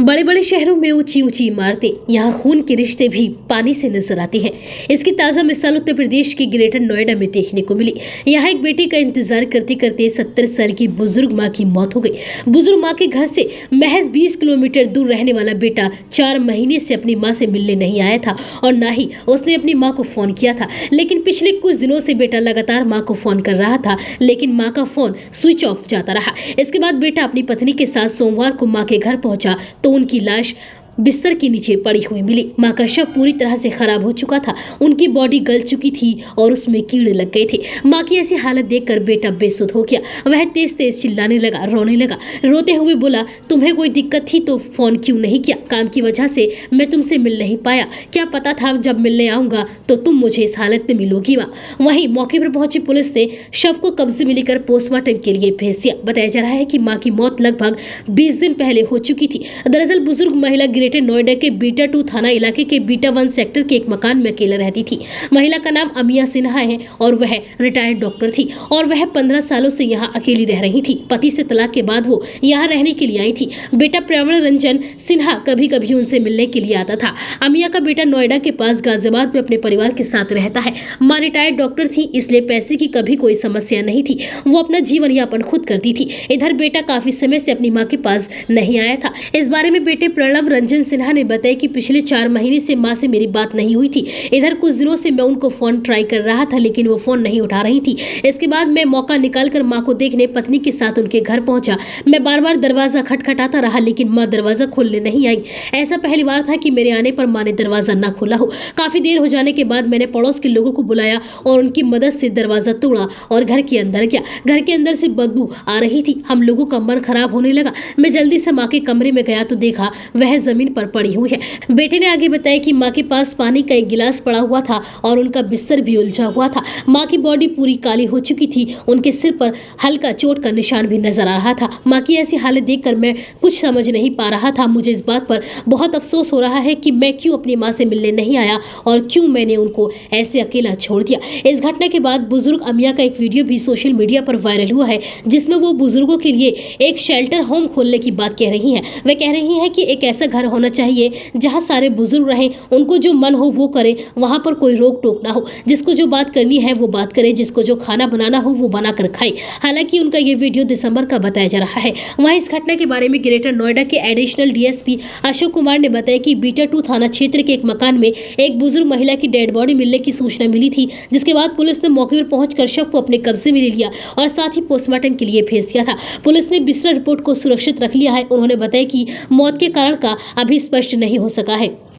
बड़े बड़े शहरों में ऊंची ऊंची इमारतें, यहाँ खून के रिश्ते भी पानी से नजर आते हैं। इसकी ताजा मिसाल उत्तर प्रदेश के ग्रेटर नोएडा में देखने को मिली। यहाँ एक बेटे का इंतजार करते करते 70 साल की बुजुर्ग मां की मौत हो गई। बुजुर्ग मां के घर से महज 20 किलोमीटर दूर रहने वाला बेटा 4 महीने से अपनी मां से मिलने नहीं आया था और न ही उसने अपनी मां को फोन किया था। लेकिन पिछले कुछ दिनों से बेटा लगातार मां को फोन कर रहा था, लेकिन मां का फोन स्विच ऑफ जाता रहा। इसके बाद बेटा अपनी पत्नी के साथ सोमवार को मां के घर पहुंचा तो उनकी लाश बिस्तर के नीचे पड़ी हुई मिली। मां का शव पूरी तरह से खराब हो चुका था, उनकी बॉडी गल चुकी थी और उसमें कीड़े लग गए थे। मां की ऐसी हालत देखकर बेटा बेसुध हो गया। वह तेज तेज चिल्लाने लगा, रोने लगा। रोते हुए बोला, तुम्हें कोई दिक्कत थी तो फोन क्यों नहीं किया? काम की वजह से मैं तुमसे मिल नहीं पाया। क्या पता था जब मिलने आऊंगा तो तुम मुझे इस हालत में मिलोगी। वहीं मौके पर पहुंची पुलिस ने शव को कब्जे में लेकर पोस्टमार्टम के लिए भेज दिया। बताया जा रहा है कि मां की मौत लगभग 20 दिन पहले हो चुकी थी। दरअसल बुजुर्ग महिला ग्रेटर नोएडा के बीटा 2 थाना इलाके के बीटा 1 सेक्टर के एक मकान में अकेले रहती थी। महिला का नाम अमिया सिन्हा है और वह रिटायर्ड डॉक्टर थी और वह 15 सालों से यहाँ अकेली रह रही थी। पति से तलाक के बाद वो यहाँ रहने के लिए आई थी। बेटा प्रवण रंजन सिन्हा कभी कभी उनसे मिलने के लिए आता था। अमिया का बेटा नोएडा के पास गाजियाबाद में अपने परिवार के साथ रहता है। माँ रिटायर्ड डॉक्टर थी, इसलिए पैसे की कभी कोई समस्या नहीं थी। वो अपना जीवन यापन खुद करती थी। इधर बेटा काफी समय से अपनी माँ के पास नहीं आया था। इस बारे में बेटे प्रणव रंजन सिन्हा ने बताया कि पिछले 4 महीने से मां से मेरी बात नहीं हुई थी। इधर कुछ दिनों से मैं उनको फोन ट्राई कर रहा था, लेकिन वो फोन नहीं उठा रही थी। इसके बाद मैं मौका निकालकर मां को देखने पत्नी के साथ उनके घर पहुंचा। मैं बार बार दरवाजा खटखटाता रहा, लेकिन मां दरवाजा खोलने नहीं आई। ऐसा पहली बार था कि मेरे आने पर मां ने दरवाजा न खोला हो। काफी देर हो जाने के बाद मैंने पड़ोस के लोगों को बुलाया और उनकी मदद से दरवाजा तोड़ा और घर के अंदर गया। घर के अंदर से बदबू आ रही थी। हम लोगों का मन खराब होने लगा। मैं जल्दी से मां के कमरे में गया तो देखा वह जमीन पर पड़ी हुई है। बेटे ने आगे बताया कि मां के पास पानी का एक गिलास पड़ा हुआ था और उनका बिस्तर भी उलझा हुआ था। मां की बॉडी पूरी काली हो चुकी थी। उनके सिर पर हल्का चोट का निशान भी नजर आ रहा था। मां की ऐसी हालत देखकर मैं कुछ समझ नहीं पा रहा था। मुझे इस बात पर बहुत अफसोस हो रहा है कि मैं क्यों अपनी मां से मिलने नहीं आया और क्यों मैंने उनको ऐसे अकेला छोड़ दिया। इस घटना के बाद बुजुर्ग अमिया का एक वीडियो भी सोशल मीडिया पर वायरल हुआ है, जिसमें वो बुजुर्गों के लिए एक शेल्टर होम खोलने की बात कह रही हैं। वे कह रही हैं कि एक ऐसा घर होना चाहिए जहां सारे बुजुर्ग रहें, उनको जो मन हो वो करें, वहां पर कोई रोक टोक ना हो। जिसको जो बात करनी है वो बात करे, जिसको जो खाना बनाना हो वो बना कर खाए। हालांकि उनका ये वीडियो दिसंबर का बताया जा रहा है। वहीं इस घटना के बारे में ग्रेटर नोएडा के एडिशनल डीएसपी अशोक कुमार ने बताया कि बीटा 2 थाना क्षेत्र के एक मकान में एक बुजुर्ग महिला की डेड बॉडी मिलने की सूचना मिली थी, जिसके बाद पुलिस ने मौके पर पहुंचकर शव को अपने कब्जे में ले लिया और साथ ही पोस्टमार्टम के लिए भेज दिया था। पुलिस ने बिस्तर रिपोर्ट को सुरक्षित रख लिया है। उन्होंने बताया कि मौत के कारण का अभी स्पष्ट नहीं हो सका है।